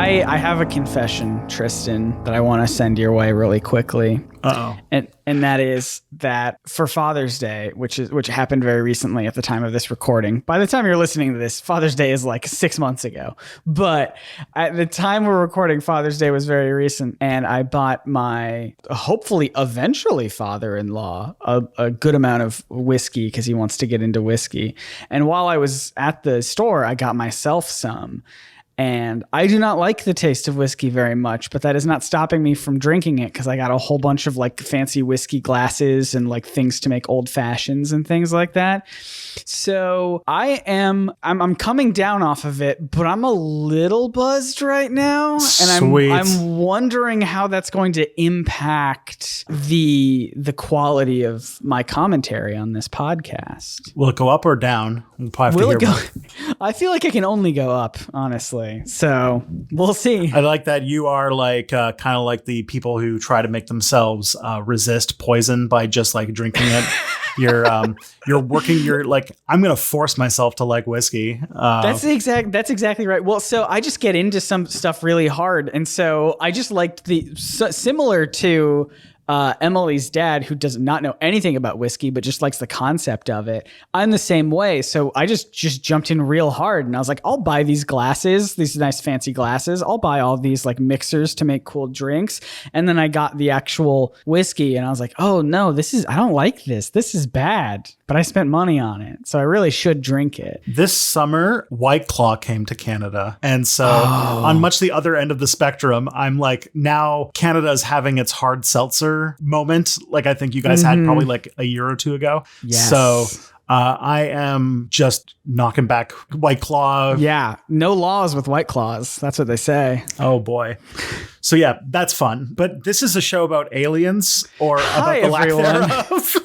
I have a confession, Tristan, that I want to send your way really quickly. And that is that for Father's Day, which happened very recently at the time of this recording. By the time you're listening to this, Father's Day is like 6 months ago. But at the time we're recording, Father's Day was very recent, and I bought my hopefully eventually father-in-law a good amount of whiskey because he wants to get into whiskey. And while I was at the store, I got myself some. And I do not like the taste of whiskey very much, but that is not stopping me from drinking it because I got a whole bunch of like fancy whiskey glasses and like things to make old fashions and things like that. So I'm coming down off of it, but I'm a little buzzed right now. And I'm wondering how that's going to impact the quality of my commentary on this podcast. Will it go up or down? We'll probably have to hear. I feel like it can only go up, honestly. So we'll see. I like that you are like kind of like the people who try to make themselves resist poison by just like drinking it. You're like, I'm going to force myself to like whiskey. That's exactly right. Well, so I just get into some stuff really hard. And so I just liked similar to Emily's dad, who does not know anything about whiskey, but just likes the concept of it. I'm the same way. So I just jumped in real hard and I was like, I'll buy these glasses, these nice fancy glasses. I'll buy all these like mixers to make cool drinks. And then I got the actual whiskey and I was like, oh no, I don't like this. This is bad, but I spent money on it. So I really should drink it. This summer, White Claw came to Canada. And so on much the other end of the spectrum, I'm like, now Canada is having its hard seltzer moment, like I think you guys had probably like a year or two ago. Yes. So I am just knocking back White Claw. Yeah, no laws with White Claws. That's what they say. Oh boy. So yeah, that's fun. But this is a show about aliens or about the lack thereof.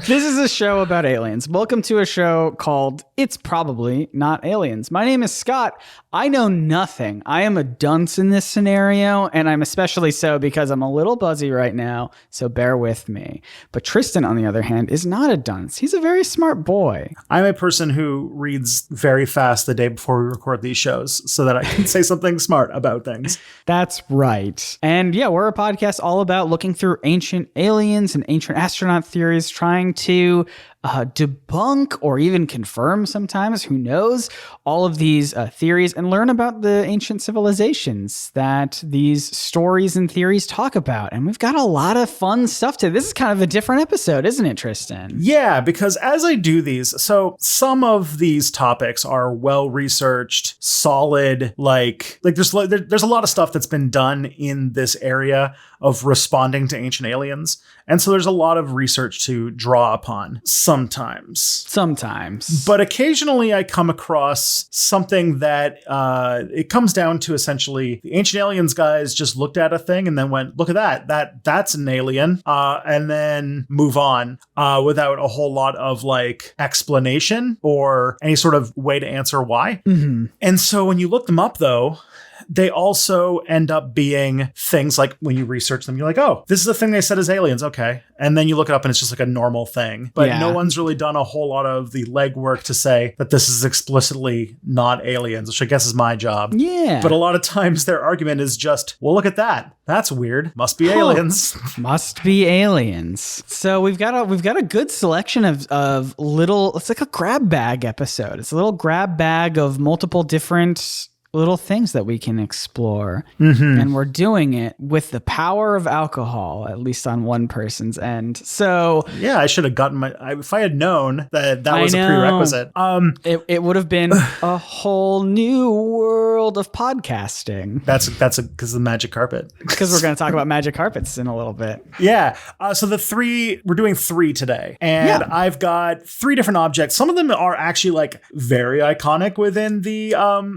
This is a show about aliens. Welcome to a show called It's Probably Not Aliens. My name is Scott. I know nothing. I am a dunce in this scenario, and I'm especially so because I'm a little buzzy right now, so bear with me. But Tristan, on the other hand, is not a dunce. He's a very smart boy. I'm a person who reads very fast the day before we record these shows so that I can say something smart about things. That's right. And yeah, we're a podcast all about looking through ancient aliens and ancient astronaut theories, trying to debunk or even confirm sometimes, who knows, all of these theories and learn about the ancient civilizations that these stories and theories talk about. And we've got a lot of fun stuff today. This is kind of a different episode, isn't it, Tristan? Yeah, because as I do these, so some of these topics are well-researched, solid, like there's a lot of stuff that's been done in this area of responding to ancient aliens. And so there's a lot of research to draw upon sometimes. But occasionally I come across something that it comes down to essentially the ancient aliens guys just looked at a thing and then went, look at that's an alien, and then move on without a whole lot of like explanation or any sort of way to answer why. Mm-hmm. And so when you look them up though, they also end up being things like when you research them, you're like, oh, this is the thing they said is aliens. Okay. And then you look it up and it's just like a normal thing. But no one's really done a whole lot of the legwork to say that this is explicitly not aliens, which I guess is my job. Yeah. But a lot of times their argument is just, well, look at that. That's weird. Must be aliens. Must be aliens. So we've got a good selection of little, it's like a grab bag episode. It's a little grab bag of multiple different little things that we can explore. Mm-hmm. And we're doing it with the power of alcohol, at least on one person's end. So yeah, I should have gotten if I had known that was a prerequisite. It would have been a whole new world of podcasting. That's because of the magic carpet. Because we're going to talk about magic carpets in a little bit. Yeah. So we're doing 3 today. And I've got 3 different objects. Some of them are actually like very iconic within the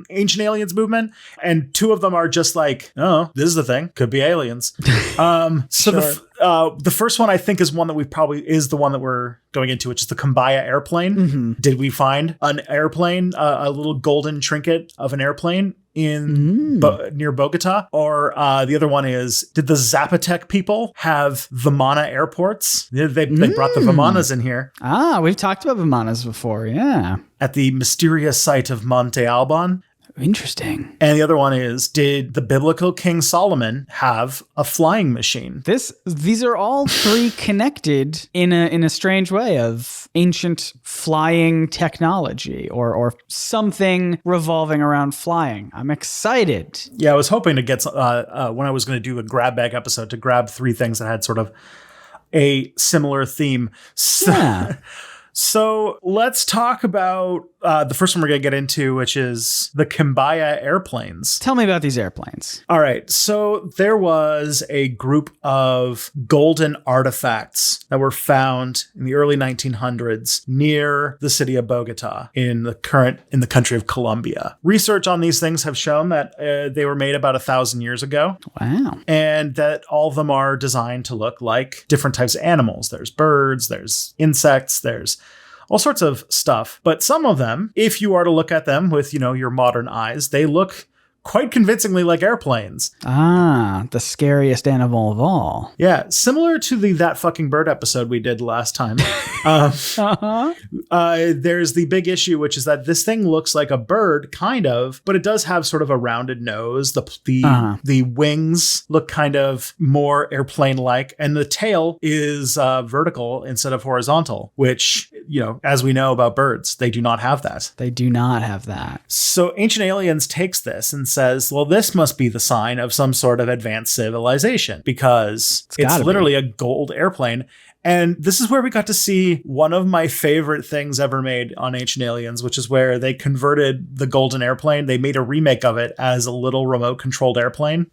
ancient aliens movement, and 2 of them are just like, oh, this is the thing, could be aliens. So sure. The first one I think is one that is the one that we're going into, which is the Kimbaya airplane. Mm-hmm. Did we find an airplane, a little golden trinket of an airplane near Bogota? Or the other one is, did the Zapotec people have Vimana airports? They brought the Vimanas in here. We've talked about Vimanas before, yeah. At the mysterious site of Monte Alban. Interesting. And the other one is, did the biblical King Solomon have a flying machine? These are all three connected in a strange way of ancient flying technology or something revolving around flying. I'm excited. Yeah, I was hoping to get when I was going to do a grab bag episode to grab three things that had sort of a similar theme. So let's talk about the first one we're going to get into, which is the Kimbaya airplanes. Tell me about these airplanes. All right. So there was a group of golden artifacts that were found in the early 1900s near the city of Bogota in the country of Colombia. Research on these things have shown that they were made about 1,000 years ago. Wow. And that all of them are designed to look like different types of animals. There's birds, there's insects, there's all sorts of stuff. But some of them, if you are to look at them with, your modern eyes, they look quite convincingly like airplanes. Ah, the scariest animal of all. Yeah, similar to the That Fucking Bird episode we did last time. There's the big issue, which is that this thing looks like a bird, kind of, but it does have sort of a rounded nose. The wings look kind of more airplane-like, and the tail is vertical instead of horizontal, which, as we know about birds, they do not have that. They do not have that. So Ancient Aliens takes this and says, well, this must be the sign of some sort of advanced civilization because it's literally a gold airplane. And this is where we got to see one of my favorite things ever made on Ancient Aliens, which is where they converted the golden airplane. They made a remake of it as a little remote controlled airplane.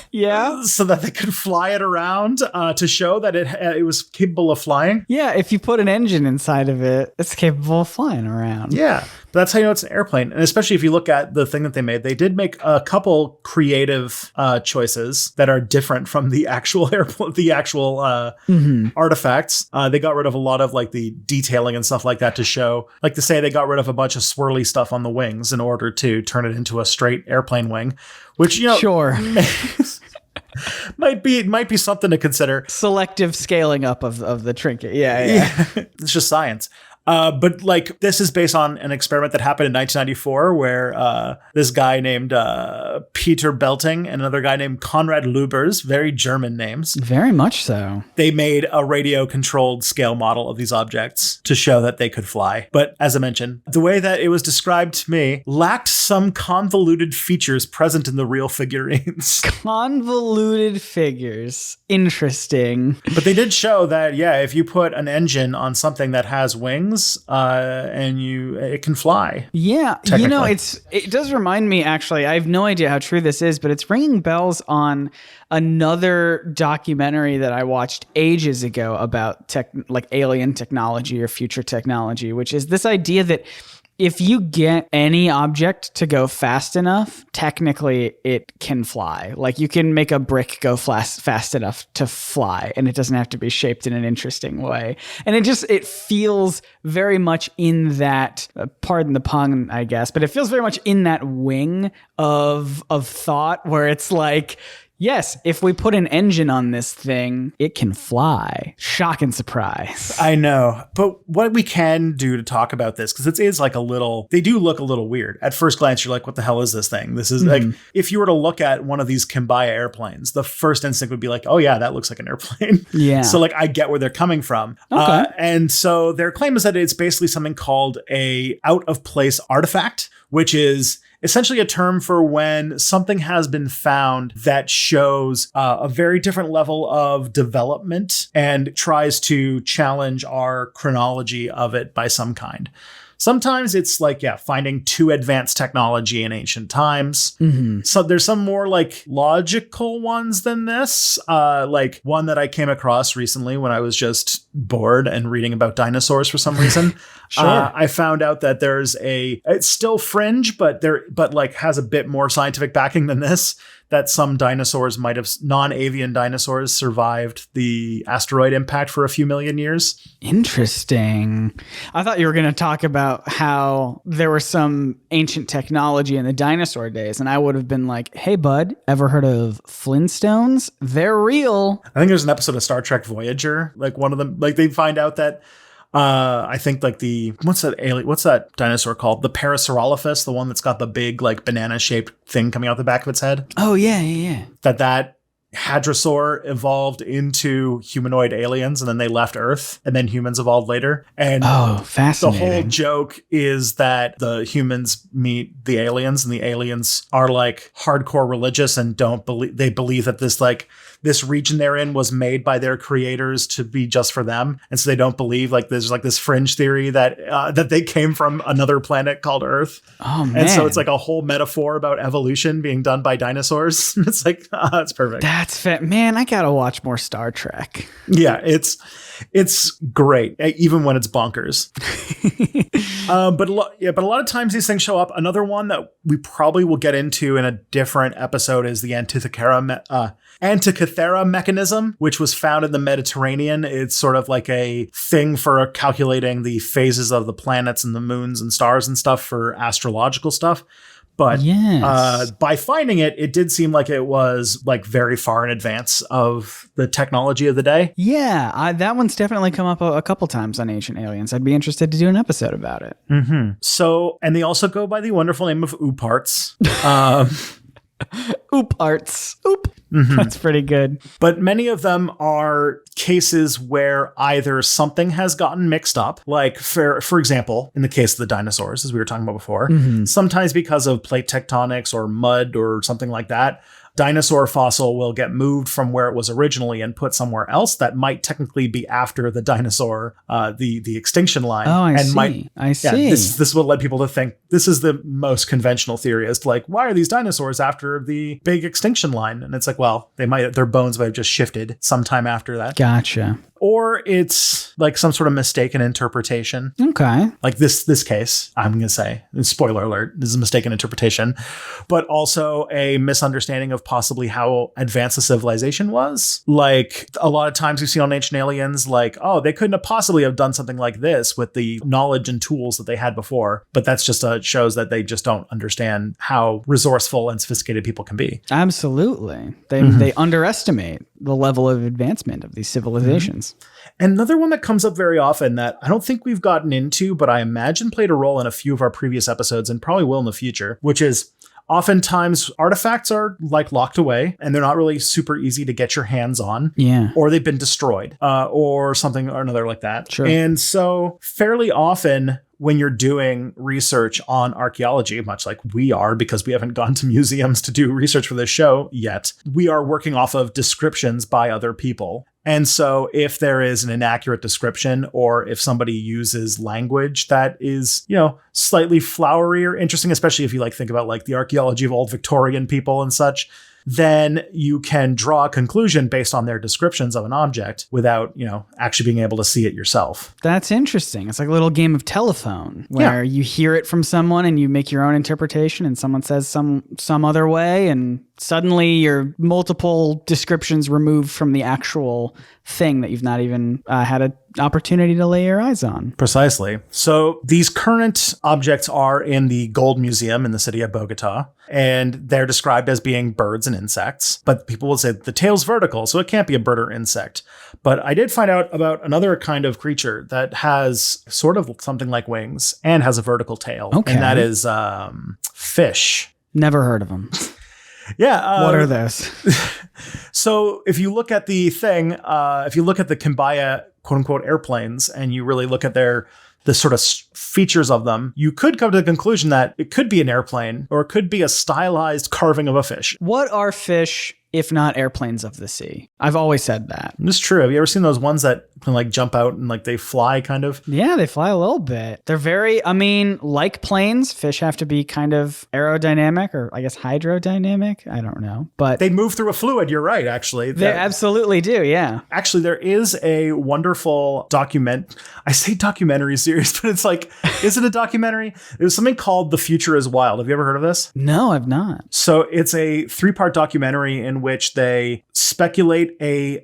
Yeah. So that they could fly it around to show that it was capable of flying. Yeah, if you put an engine inside of it, it's capable of flying around. Yeah, but that's how you know it's an airplane. And especially if you look at the thing that they made, they did make a couple creative choices that are different from the actual artifacts. They got rid of a lot of like the detailing and stuff like that to show, like to say they got rid of a bunch of swirly stuff on the wings in order to turn it into a straight airplane wing, which, sure. might be something to consider. Selective scaling up of the trinket. Yeah. It's just science. But like this is based on an experiment that happened in 1994 where this guy named Peter Belting and another guy named Konrad Lubers, very German names. Very much so. They made a radio-controlled scale model of these objects to show that they could fly. But as I mentioned, the way that it was described to me lacked some convoluted features present in the real figurines. Convoluted figures. Interesting. But they did show that, yeah, if you put an engine on something that has wings, and it can fly. Yeah, it does remind me, actually, I have no idea how true this is, but it's ringing bells on another documentary that I watched ages ago about alien technology or future technology, which is this idea that if you get any object to go fast enough, technically it can fly. Like you can make a brick go fast enough to fly, and it doesn't have to be shaped in an interesting way. And it feels very much in that, pardon the pun, I guess, but it feels very much in that wing of thought where it's like, yes, if we put an engine on this thing, it can fly. Shock and surprise. I know. But what we can do to talk about this, because it is like they do look a little weird. At first glance, you're like, what the hell is this thing? This is like, if you were to look at one of these Kimbaya airplanes, the first instinct would be like, oh yeah, that looks like an airplane. Yeah. So like, I get where they're coming from. Okay. And so their claim is that it's basically something called a out of place artifact, which is essentially a term for when something has been found that shows a very different level of development and tries to challenge our chronology of it by some kind. Sometimes it's like, finding too advanced technology in ancient times. Mm-hmm. So there's some more like logical ones than this. Like one that I came across recently when I was just bored and reading about dinosaurs for some reason. Sure. I found out that it's still fringe, but like has a bit more scientific backing than this. That some dinosaurs non-avian dinosaurs survived the asteroid impact for a few million years. Interesting. I thought you were going to talk about how there was some ancient technology in the dinosaur days, and I would have been like, hey, bud, ever heard of Flintstones? They're real. I think there's an episode of Star Trek Voyager, like one of them, like they find out that I think like what's that dinosaur called? The Parasaurolophus, the one that's got the big like banana shaped thing coming out the back of its head. Oh yeah. That hadrosaur evolved into humanoid aliens, and then they left Earth, and then humans evolved later. And fascinating. The whole joke is that the humans meet the aliens, and the aliens are like hardcore religious and they believe that this region they're in was made by their creators to be just for them. And so they don't believe like there's like this fringe theory that they came from another planet called Earth. Oh man. And so it's like a whole metaphor about evolution being done by dinosaurs. It's like, it's perfect. That's man, I gotta watch more Star Trek. Yeah, it's great, even when it's bonkers. But a lot of times these things show up. Another one that we probably will get into in a different episode is the Antikythera mechanism, which was found in the Mediterranean. It's sort of like a thing for calculating the phases of the planets and the moons and stars and stuff for astrological stuff. But by finding it, it did seem like it was like very far in advance of the technology of the day. Yeah, that one's definitely come up a couple times on Ancient Aliens. I'd be interested to do an episode about it. Mm-hmm. So, and they also go by the wonderful name of ooparts. Ooparts. Oop. Mm-hmm. That's pretty good. But many of them are cases where either something has gotten mixed up, like for example, in the case of the dinosaurs, as we were talking about before, sometimes because of plate tectonics or mud or something like that, dinosaur fossil will get moved from where it was originally and put somewhere else that might technically be after the dinosaur, the extinction line. Oh, I see. This will lead people to think this is the most conventional theory as to like, why are these dinosaurs after the big extinction line? And it's like, well, their bones might have just shifted sometime after that. Gotcha. Or it's like some sort of mistaken interpretation. Okay. Like this case, I'm going to say, spoiler alert, this is a mistaken interpretation, but also a misunderstanding of possibly how advanced the civilization was. Like a lot of times we've seen on Ancient Aliens, like, oh, they couldn't have possibly have done something like this with the knowledge and tools that they had before. But that's just shows that they just don't understand how resourceful and sophisticated people can be. Absolutely. They underestimate the level of advancement of these civilizations. And another one that comes up very often that I don't think we've gotten into, but I imagine played a role in a few of our previous episodes and probably will in the future, which is oftentimes artifacts are like locked away and they're not really super easy to get your hands on. Yeah. Or they've been destroyed or something or another like that. Sure. And so fairly often when you're doing research on archaeology, much like we are, because we haven't gone to museums to do research for this show yet, we are working off of descriptions by other people. And so if there is an inaccurate description or if somebody uses language that is, slightly flowery or interesting, especially if you like think about like the archaeology of old Victorian people and such, then you can draw a conclusion based on their descriptions of an object without, actually being able to see it yourself. That's interesting. It's like a little game of telephone where you hear it from someone and you make your own interpretation and someone says some other way and suddenly you're multiple descriptions removed from the actual thing that you've not even had an opportunity to lay your eyes on. Precisely. So these current objects are in the Gold Museum in the city of Bogota, and they're described as being birds and insects. But people will say the tail's vertical, so it can't be a bird or insect. But I did find out about another kind of creature that has sort of something like wings and has a vertical tail. Okay. And that is fish. Never heard of them. Yeah. What are those? So if you look at the thing, if you look at the Kimbaya quote unquote airplanes and you really look at the sort of features of them, you could come to the conclusion that it could be an airplane or it could be a stylized carving of a fish. What are fish if not airplanes of the sea? I've always said that. It's true. Have you ever seen those ones that can like jump out and like they fly kind of? Yeah, they fly a little bit. They're very, like planes, fish have to be kind of aerodynamic or I guess hydrodynamic. I don't know. But they move through a fluid. You're right, actually. They absolutely do, yeah. Actually, there is a wonderful I say documentary series, but it's like, is it a documentary? There's something called The Future is Wild. Have you ever heard of this? No, I've not. So it's a 3-part documentary in in which they speculate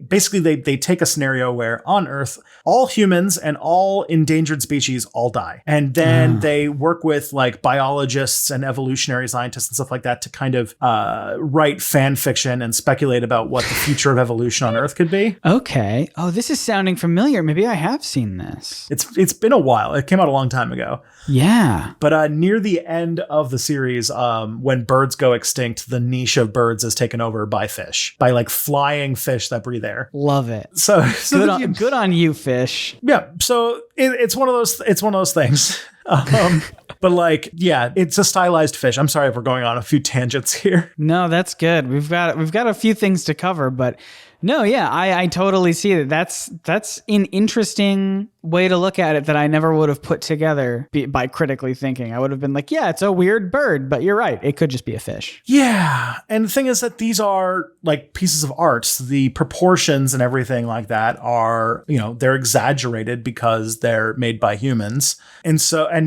basically they take a scenario where on Earth, all humans and all endangered species all die. And then they work with like biologists and evolutionary scientists and stuff like that to kind of write fan fiction and speculate about what the future of evolution on Earth could be. Okay. Oh, this is sounding familiar. Maybe I have seen this. It's been a while. It came out a long time ago. Yeah. But near the end of the series, when birds go extinct, the niche of birds is taken over by fish, by like flying fish that breathe air. Love it. So good on you, fish. Yeah. So it's one of those things. But like, yeah, it's a stylized fish. I'm sorry if we're going on a few tangents here. No, that's good. We've got a few things to cover, but no, yeah, I totally see that. That's an interesting way to look at it that I never would have put together by critically thinking. I would have been like, yeah, it's a weird bird, but you're right. It could just be a fish. Yeah. And the thing is that these are like pieces of art. The proportions and everything like that are, they're exaggerated because they're made by humans. And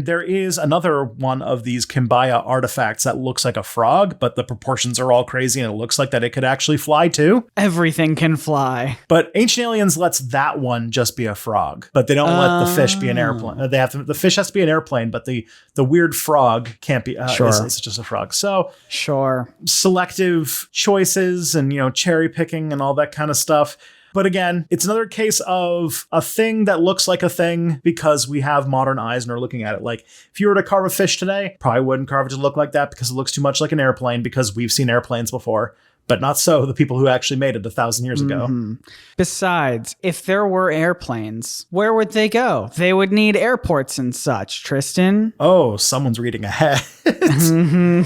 there is another one of these Kimbaya artifacts that looks like a frog, but the proportions are all crazy and it looks like that it could actually fly too. Everything can fly. But Ancient Aliens lets that one just be a frog, but they don't let the fish be an airplane. The fish has to be an airplane, but the weird frog can't be. Sure. It's just a frog. So sure, selective choices and cherry picking and all that kind of stuff. But again, it's another case of a thing that looks like a thing because we have modern eyes and are looking at it. Like if you were to carve a fish today, probably wouldn't carve it to look like that because it looks too much like an airplane because we've seen airplanes before. But not so the people who actually made it 1,000 years ago. Mm-hmm. Besides, if there were airplanes, where would they go? They would need airports and such, Tristan. Oh, someone's reading ahead. Mm-hmm.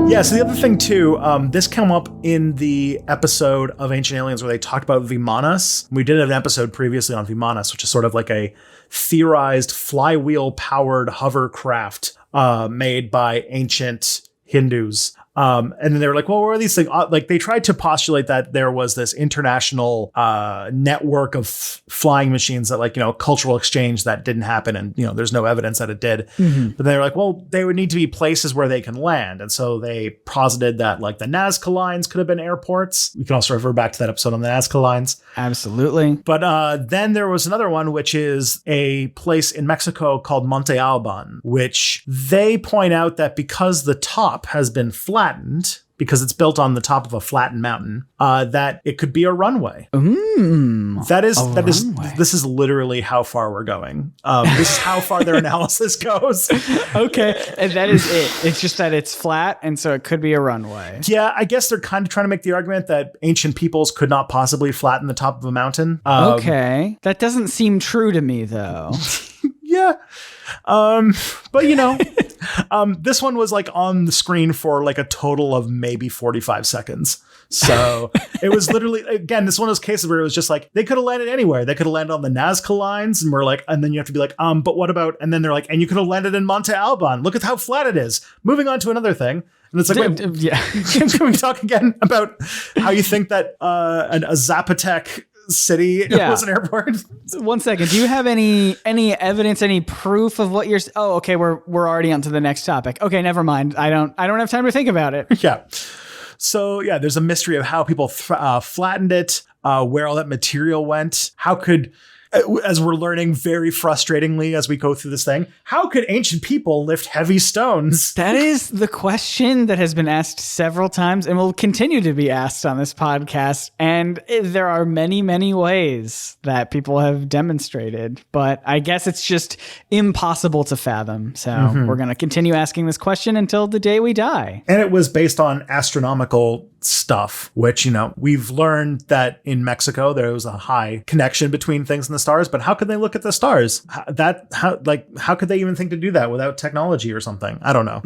Yeah, so the other thing too, this came up in the episode of Ancient Aliens where they talked about Vimanas. We did an episode previously on Vimanas, which is sort of like a theorized flywheel-powered hovercraft made by ancient Hindus. And then they were like, well, where are these things? Like they tried to postulate that there was this international network of flying machines that cultural exchange that didn't happen. And, there's no evidence that it did. Mm-hmm. But they were like, well, they would need to be places where they can land. And so they posited that like the Nazca lines could have been airports. We can also refer back to that episode on the Nazca lines. Absolutely. But then there was another one, which is a place in Mexico called Monte Alban, which they point out that because the top has been flattened, because it's built on the top of a flattened mountain, that it could be a runway. This is literally how far we're going. This is how far their analysis goes. Okay, and that is it. It's just that it's flat, and so it could be a runway. Yeah, I guess they're kind of trying to make the argument that ancient peoples could not possibly flatten the top of a mountain. Okay, that doesn't seem true to me, though. Yeah. But this one was like on the screen for like a total of maybe 45 seconds. So it was literally, again, this one of those cases where it was just like, they could have landed anywhere. They could have landed on the Nazca lines and we're like, and then you have to be like, but what about, and then they're like, and you could have landed in Monte Alban. Look at how flat it is. Moving on to another thing. And it's like, wait, yeah. Can we talk again about how you think that a Zapotec city was an airport? 1 second. Do you have any evidence, any proof of what you're? Oh, okay. We're already on to the next topic. Okay, never mind. I don't have time to think about it. Yeah. So yeah, there's a mystery of how people flattened it, where all that material went. How could, as we're learning very frustratingly as we go through this thing, how could ancient people lift heavy stones? That is the question that has been asked several times and will continue to be asked on this podcast. And there are many, many ways that people have demonstrated, but I guess it's just impossible to fathom. So we're going to continue asking this question until the day we die. And it was based on astronomical stuff, which, we've learned that in Mexico, there was a high connection between things and the stars, but how could they look at the stars? How could they even think to do that without technology or something? I don't know.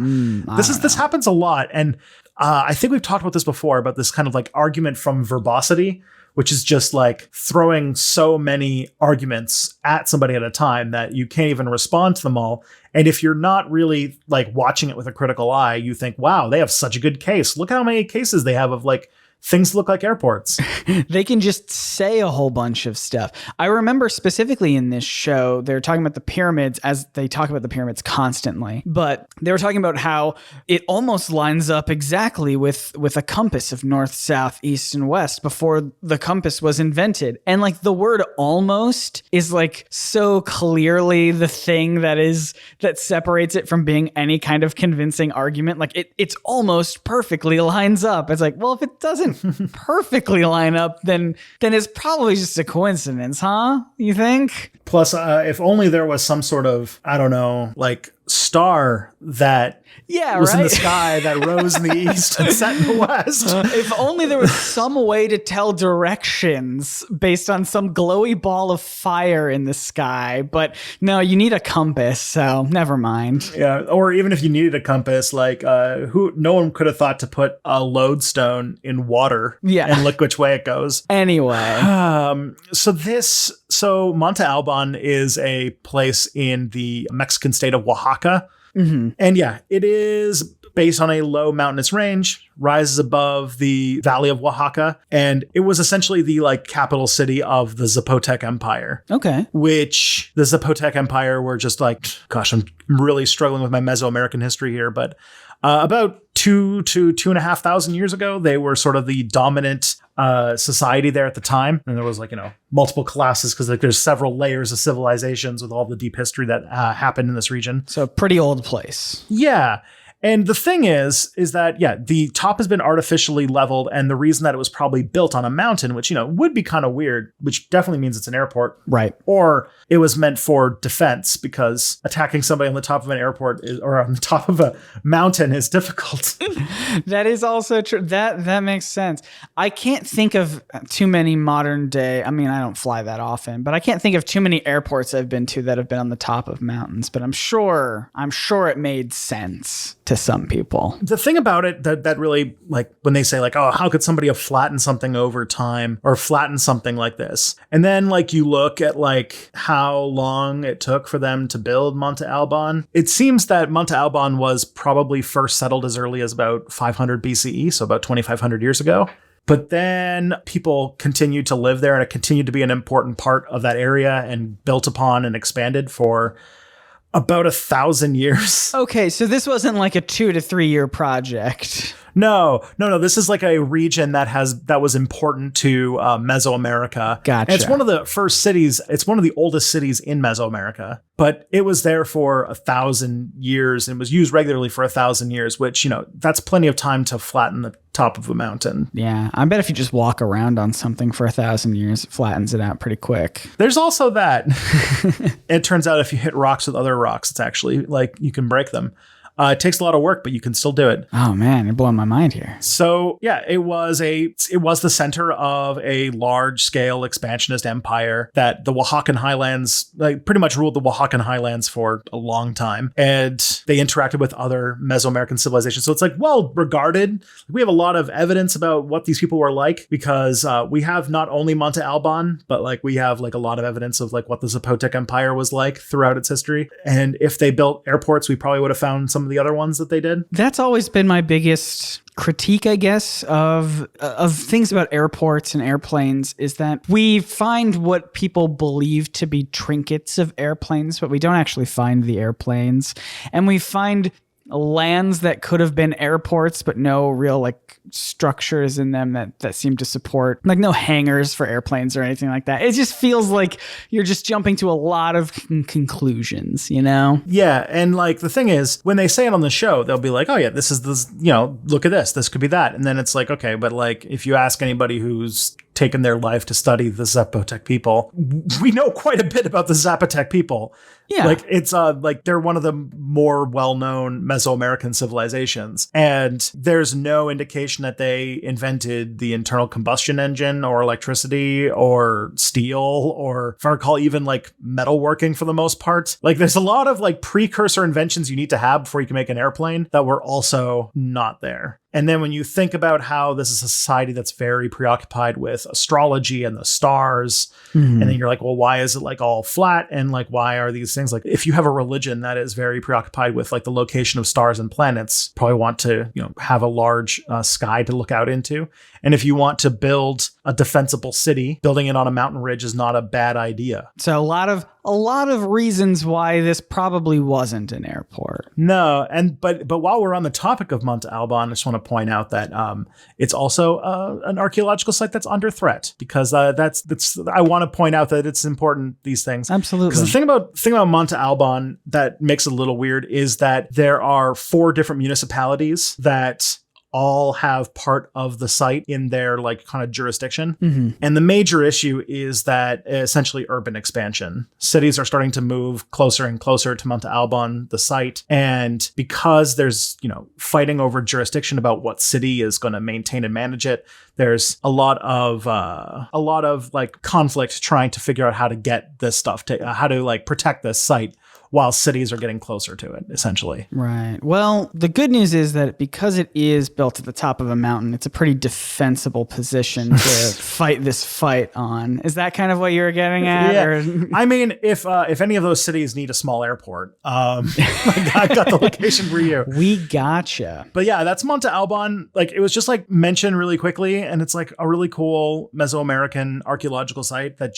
This happens a lot. And I think we've talked about this before, about this kind of like argument from verbosity, which is just like throwing so many arguments at somebody at a time that you can't even respond to them all. And if you're not really like watching it with a critical eye, you think, wow, they have such a good case. Look how many cases they have of like things look like airports. They can just say a whole bunch of stuff. I remember specifically in this show, they're talking about the pyramids, as they talk about the pyramids constantly, but they were talking about how it almost lines up exactly with a compass of north, south, east, and west before the compass was invented. And like the word almost is like so clearly the thing that separates it from being any kind of convincing argument. Like it's almost perfectly lines up. It's like, well, if it doesn't perfectly line up, then it's probably just a coincidence, huh? You think? Plus, if only there was some sort of, I don't know, like star that was in the sky that rose in the east and set in the west. If only there was some way to tell directions based on some glowy ball of fire in the sky. But no, you need a compass, so never mind. Yeah, or even if you needed a compass, like no one could have thought to put a lodestone in water and look which way it goes. Anyway. So Monte Alban is a place in the Mexican state of Oaxaca. Mm-hmm. And yeah, it is based on a low mountainous range, rises above the Valley of Oaxaca, and it was essentially the like capital city of the Zapotec Empire. Okay. Which the Zapotec Empire were just like, gosh, I'm really struggling with my Mesoamerican history here, but about 2,000 to 2,500 years ago, they were sort of the dominant society there at the time. And there was like, multiple classes because like there's several layers of civilizations with all the deep history that happened in this region. So pretty old place. Yeah. And the thing is that, the top has been artificially leveled. And the reason that it was probably built on a mountain, which, would be kind of weird, which definitely means it's an airport. Right. Or it was meant for defense because attacking somebody on the top of an airport or on the top of a mountain is difficult. That is also true. That makes sense. I can't think of too many modern day. I mean, I don't fly that often, but I can't think of too many airports I've been to that have been on the top of mountains, but I'm sure it made sense to some people. The thing about it that really, like when they say like, oh, how could somebody have flattened something over time or flattened something like this? And then like you look at like how long it took for them to build Monte Alban. It seems that Monte Alban was probably first settled as early as about 500 BCE, so about 2,500 years ago. But then people continued to live there and it continued to be an important part of that area and built upon and expanded for about 1,000 years. Okay, so this wasn't like a 2 to 3 year project. No. This is like a region that was important to Mesoamerica. Gotcha. And it's one of the first cities. It's one of the oldest cities in Mesoamerica, but it was there for 1,000 years and was used regularly for 1,000 years, which, that's plenty of time to flatten the top of a mountain. Yeah. I bet if you just walk around on something for 1,000 years, it flattens it out pretty quick. There's also that. It turns out if you hit rocks with other rocks, it's actually like you can break them. It takes a lot of work, but you can still do it. Oh man, you're blowing my mind here. So yeah, it was the center of a large scale expansionist empire that the Oaxacan highlands pretty much ruled the Oaxacan highlands for a long time. And they interacted with other Mesoamerican civilizations. So it's like well regarded. We have a lot of evidence about what these people were like because we have not only Monte Alban, but like we have like a lot of evidence of like what the Zapotec Empire was like throughout its history. And if they built airports, we probably would have found some of the other ones that they did. That's always been my biggest critique, I guess, of things about airports and airplanes is that we find what people believe to be trinkets of airplanes, but we don't actually find the airplanes. And we find lands that could have been airports, but no real like structures in them that seem to support, like no hangars for airplanes or anything like that. It just feels like you're just jumping to a lot of conclusions, Yeah, and like the thing is, when they say it on the show, they'll be like, oh yeah, this is this, look at this could be that. And then it's like, okay, but like if you ask anybody who's taken their life to study the Zapotec people, we know quite a bit about the Zapotec people. Yeah. Like it's like they're one of the more well-known Mesoamerican civilizations. And there's no indication that they invented the internal combustion engine or electricity or steel or, if I recall, even like metalworking for the most part. Like there's a lot of like precursor inventions you need to have before you can make an airplane that were also not there. And then when you think about how this is a society that's very preoccupied with astrology and the stars, and then you're like, well, why is it like all flat? And like, why are these things like, if you have a religion that is very preoccupied with like the location of stars and planets, probably want to, have a large sky to look out into. And if you want to build a defensible city, building it on a mountain ridge is not a bad idea. So a lot of reasons why this probably wasn't an airport. No, but while we're on the topic of Monte Alban, I just want to point out that it's also an archaeological site that's under threat, because that's I want to point out that it's important, these things. Absolutely. Because the thing about Monte Alban that makes it a little weird is that there are 4 different municipalities that all have part of the site in their like kind of jurisdiction. And the major issue is that essentially urban expansion. Cities are starting to move closer and closer to Monte Alban, the site. And because there's, fighting over jurisdiction about what city is going to maintain and manage it, there's a lot of like conflict trying to figure out how to get this stuff how to like protect this site while cities are getting closer to it, essentially. Right. Well, the good news is that because it is built at the top of a mountain, it's a pretty defensible position to fight this fight on. Is that kind of what you were getting at? Yeah. Or? I mean, if any of those cities need a small airport, I've got the location for you. We gotcha. But yeah, that's Monte Alban. Like, it was just like mentioned really quickly, and it's like a really cool Mesoamerican archaeological site that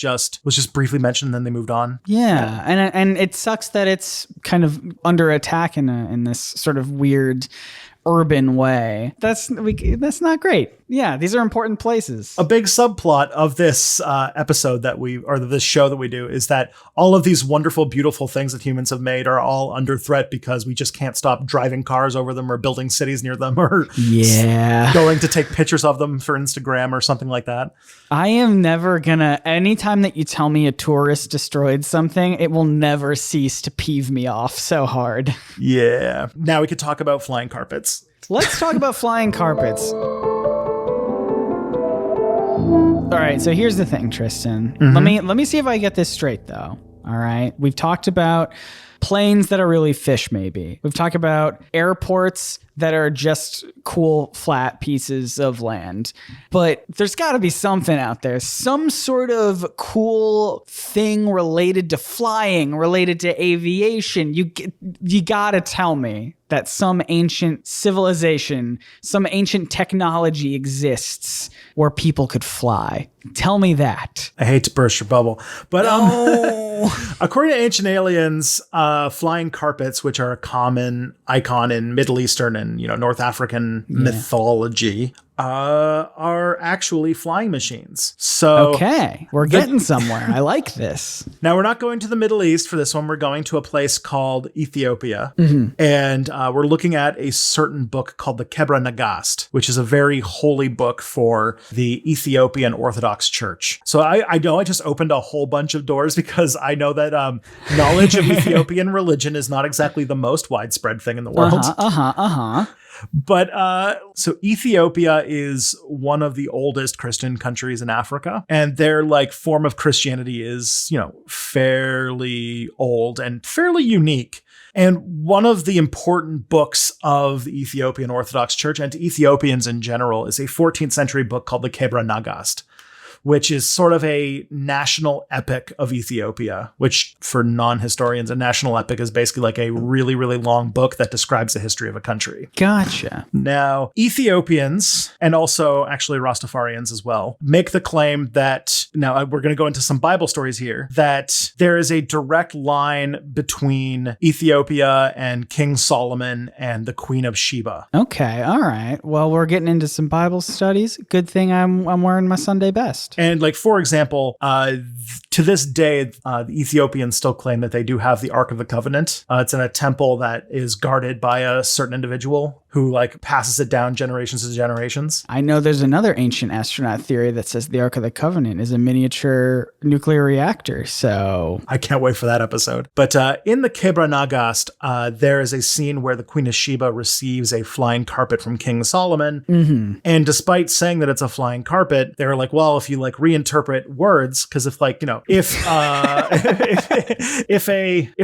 was just briefly mentioned, and then they moved on. Yeah. And it sucks that it's kind of under attack in this sort of weird urban way. That's not great. Yeah, these are important places. A big subplot of this episode this show that we do is that all of these wonderful, beautiful things that humans have made are all under threat because we just can't stop driving cars over them or building cities near them or going to take pictures of them for Instagram or something like that. I am never gonna, anytime that you tell me a tourist destroyed something, it will never cease to peeve me off so hard. Yeah. Now we could talk about flying carpets. Let's talk about flying carpets. All right, so here's the thing, Tristan. Let me see if I get this straight, though. All right, we've talked about planes that are really fish, maybe. We've talked about airports that are just cool, flat pieces of land. But there's got to be something out there, some sort of cool thing related to flying, related to aviation. You got to tell me that some ancient civilization, some ancient technology exists where people could fly. Tell me that. I hate to burst your bubble, but according to Ancient Aliens, flying carpets, which are a common icon in Middle Eastern and North African mythology, are actually flying machines. So okay, we're getting somewhere. I like this. Now, we're not going to the Middle East for this one. We're going to a place called Ethiopia. And we're looking at a certain book called the Kebra Nagast, which is a very holy book for the Ethiopian Orthodox Church. So I know I just opened a whole bunch of doors because I know that knowledge of Ethiopian religion is not exactly the most widespread thing in the world. But so Ethiopia is one of the oldest Christian countries in Africa, and their like form of Christianity is, fairly old and fairly unique. And one of the important books of the Ethiopian Orthodox Church and to Ethiopians in general is a 14th century book called the Kebra Nagast, which is sort of a national epic of Ethiopia, which for non-historians, a national epic is basically like a really, really long book that describes the history of a country. Gotcha. Now, Ethiopians, and also actually Rastafarians as well, make the claim that, now we're going to go into some Bible stories here, that there is a direct line between Ethiopia and King Solomon and the Queen of Sheba. Okay, all right. Well, we're getting into some Bible studies. Good thing I'm wearing my Sunday best. And like, for example, to this day, the Ethiopians still claim that they do have the Ark of the Covenant. It's in a temple that is guarded by a certain individual who like passes it down generations to generations. I know there's another ancient astronaut theory that says the Ark of the Covenant is a miniature nuclear reactor. So I can't wait for that episode. But in the Kebra Nagast, there is a scene where the Queen of Sheba receives a flying carpet from King Solomon. And despite saying that it's a flying carpet, they're like, well, if you like reinterpret words, because if like, if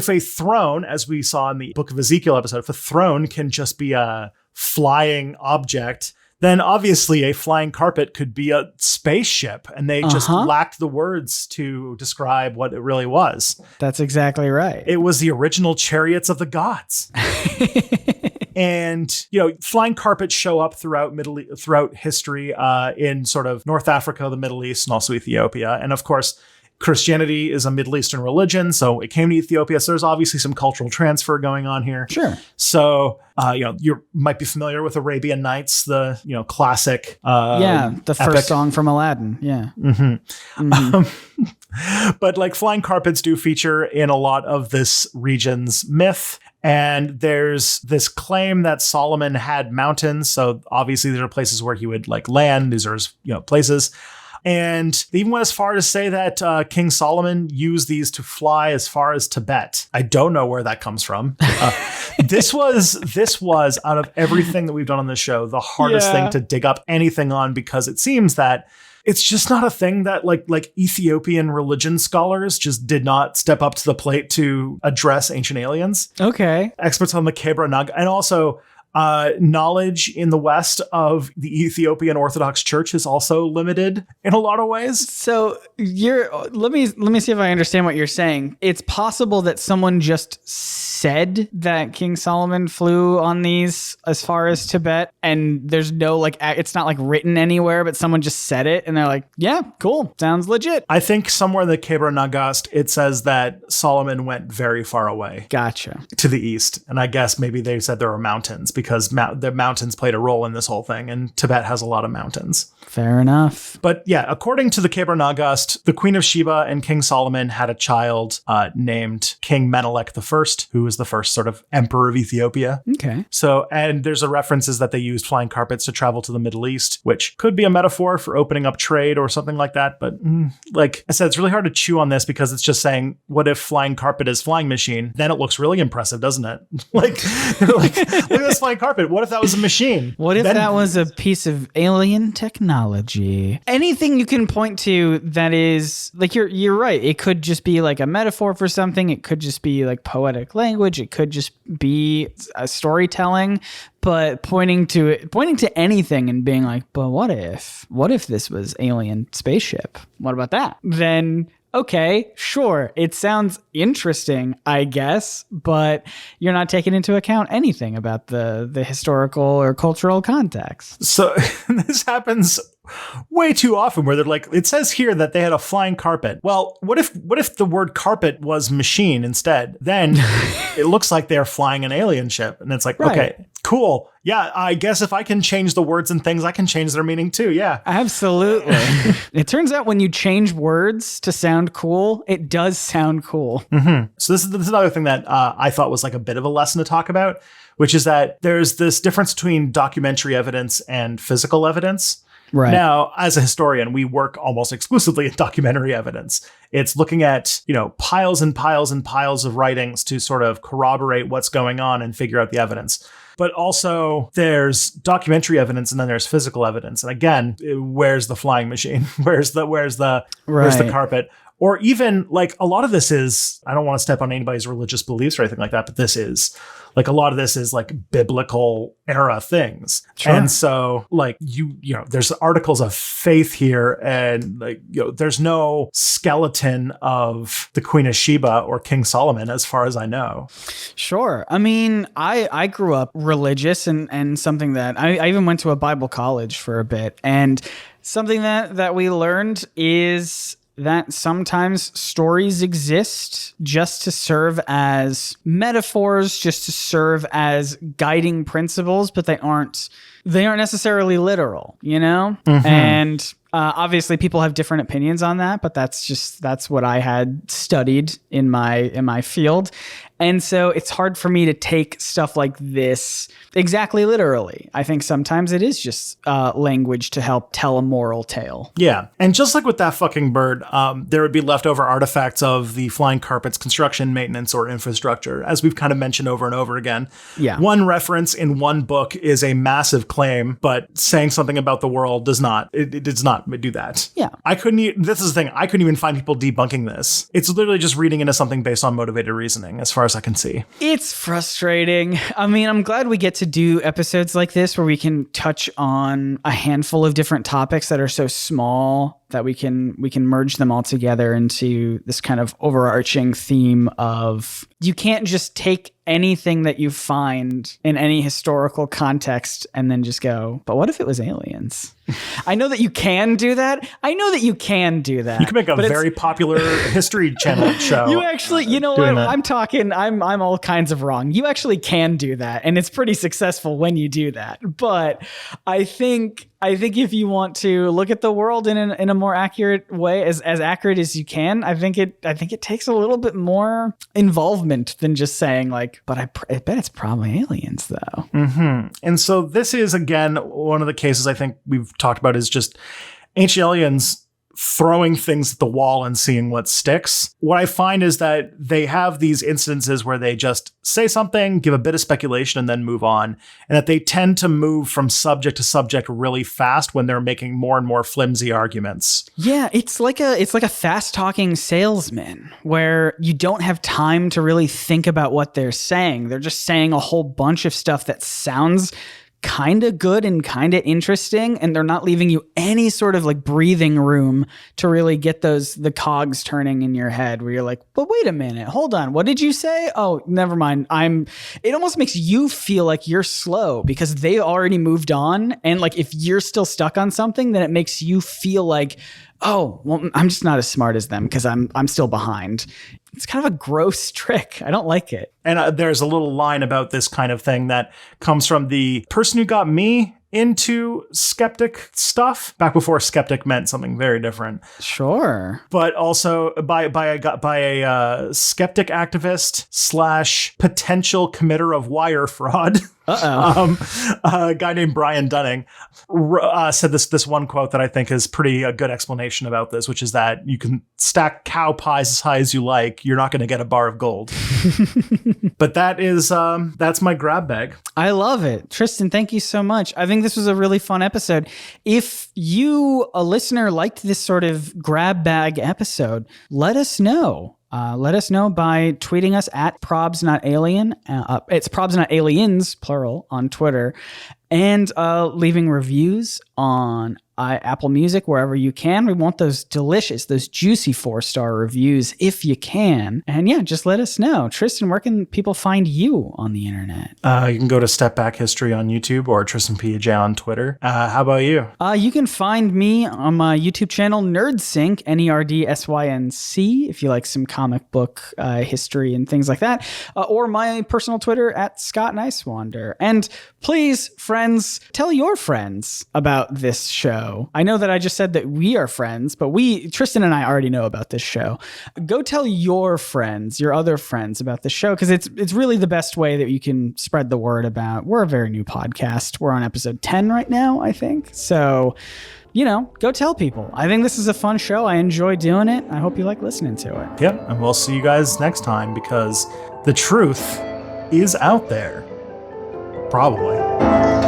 a throne, as we saw in the Book of Ezekiel episode, if a throne can just be flying object, then obviously a flying carpet could be a spaceship, and they just lacked the words to describe what it really was. That's exactly right. It was the original chariots of the gods. And, flying carpets show up throughout history in sort of North Africa, the Middle East, and also Ethiopia. And of course, Christianity is a Middle Eastern religion, so it came to Ethiopia. So there's obviously some cultural transfer going on here. Sure. So, you might be familiar with Arabian Nights, the, classic. The epic. first song from Aladdin. Yeah. Mm-hmm. Mm-hmm. But like flying carpets do feature in a lot of this region's myth. And there's this claim that Solomon had mountains. So obviously there are places where he would like land. These are his, places. And they even went as far to say that King Solomon used these to fly as far as Tibet. I don't know where that comes from. This was out of everything that we've done on this show, the hardest thing to dig up anything on, because it seems that it's just not a thing that like Ethiopian religion scholars just did not step up to the plate to address ancient aliens. Okay. Experts on the Kebra Naga, and also knowledge in the West of the Ethiopian Orthodox Church is also limited in a lot of ways. So let me see if I understand what you're saying. It's possible that someone just said that King Solomon flew on these as far as Tibet, and there's no it's not written anywhere, but someone just said it and they're like, yeah, cool, sounds legit. I think somewhere in the Kebra Nagast it says that Solomon went very far away. Gotcha. To the east, and I guess maybe they said there were mountains because the mountains played a role in this whole thing, and Tibet has a lot of mountains. Fair enough. But yeah, according to the Kebra Nagast, the Queen of Sheba and King Solomon had a child named King Menelik I, who was the first sort of emperor of Ethiopia. Okay. So, and there's a references that they used flying carpets to travel to the Middle East, which could be a metaphor for opening up trade or something like that. But like I said, it's really hard to chew on this because it's just saying, what if flying carpet is flying machine? Then it looks really impressive, doesn't it? look at this flying carpet. What if that was a machine? What if that was a piece of alien technology? Anything you can point to that is like, you're right. It could just be like a metaphor for something. It could just be like poetic language. It could just be a storytelling. But pointing to anything and being like, but what if this was alien spaceship? What about that? Then okay, sure. It sounds interesting, I guess, but you're not taking into account anything about the historical or cultural context. So this happens way too often where they're like, it says here that they had a flying carpet. Well, what if the word carpet was machine instead? Then it looks like they're flying an alien ship. And it's like, right. Okay, cool. Yeah, I guess if I can change the words and things, I can change their meaning too. Yeah. Absolutely. It turns out when you change words to sound cool, it does sound cool. Mm-hmm. So this is another thing that I thought was like a bit of a lesson to talk about, which is that there's this difference between documentary evidence and physical evidence. Right. Now, as a historian, we work almost exclusively in documentary evidence. It's looking at, piles and piles and piles of writings to sort of corroborate what's going on and figure out the evidence. But also there's documentary evidence and then there's physical evidence. And again, where's the flying machine? Where's the carpet? Or even like a lot of this is, I don't want to step on anybody's religious beliefs or anything like that, but this is like a lot of this is like biblical era things. Sure. And so like, there's articles of faith here and like, there's no skeleton of the Queen of Sheba or King Solomon as far as I know. Sure. I mean, I grew up religious and something that I even went to a Bible college for a bit. And something that we learned is that sometimes stories exist just to serve as metaphors, just to serve as guiding principles, but they aren't necessarily literal, Mm-hmm. And obviously people have different opinions on that, but that's what I had studied in my field. And so it's hard for me to take stuff like this exactly literally. I think sometimes it is just language to help tell a moral tale. Yeah. And just like with that fucking bird, there would be leftover artifacts of the flying carpet's construction, maintenance, or infrastructure, as we've kind of mentioned over and over again. Yeah. One reference in one book is a massive claim, but saying something about the world does not. It does not do that. Yeah. This is the thing. I couldn't even find people debunking this. It's literally just reading into something based on motivated reasoning as far as as I can see. It's frustrating. I mean, I'm glad we get to do episodes like this where we can touch on a handful of different topics that are so small that we can merge them all together into this kind of overarching theme of you can't just take anything that you find in any historical context and then just go, but what if it was aliens? I know that you can do that. You can make a very popular History Channel show. You actually, you know what? I'm all kinds of wrong. You actually can do that. And it's pretty successful when you do that. But I think if you want to look at the world in a more accurate way, as accurate as you can, I think it takes a little bit more involvement than just saying like, but I bet it's probably aliens though. Mm-hmm. And so this is, again, one of the cases I think we've talked about is just ancient aliens throwing things at the wall and seeing what sticks. What I find is that they have these instances where they just say something, give a bit of speculation, and then move on. And that they tend to move from subject to subject really fast when they're making more and more flimsy arguments. Yeah, it's like a fast talking salesman where you don't have time to really think about what they're saying. They're just saying a whole bunch of stuff that sounds kind of good and kind of interesting, and they're not leaving you any sort of like breathing room to really get the cogs turning in your head where you're like, but wait a minute, hold on, what did you say? Oh, never mind. It almost makes you feel like you're slow because they already moved on, and like if you're still stuck on something, then it makes you feel like, oh, well, I'm just not as smart as them because I'm still behind. It's kind of a gross trick. I don't like it. And there's a little line about this kind of thing that comes from the person who got me into skeptic stuff back before skeptic meant something very different. Sure. But also by a skeptic activist / potential committer of wire fraud. A guy named Brian Dunning said this one quote that I think is pretty a good explanation about this, which is that you can stack cow pies as high as you like. You're not going to get a bar of gold. But that's my grab bag. I love it. Tristan, thank you so much. I think this was a really fun episode. If you, a listener, liked this sort of grab bag episode, let us know. Let us know by tweeting us at probsnotalien. It's probsnotaliens, plural, on Twitter. And leaving reviews on Apple Music, wherever you can. We want those delicious, those juicy 4-star reviews if you can. And yeah, just let us know. Tristan, where can people find you on the internet? You can go to Step Back History on YouTube or Tristan Piaget on Twitter. How about you? You can find me on my YouTube channel, Nerdsync, Nerdsync, if you like some comic book history and things like that. Or my personal Twitter at Scott Nicewander. And please, friends, tell your friends about this show. I know that I just said that we are friends, but Tristan and I already know about this show. Go tell your friends, your other friends about the show, because it's really the best way that you can spread the word about. We're a very new podcast. We're on episode 10 right now, I think. So, go tell people. I think this is a fun show. I enjoy doing it. I hope you like listening to it. Yep, and we'll see you guys next time because the truth is out there. Probably.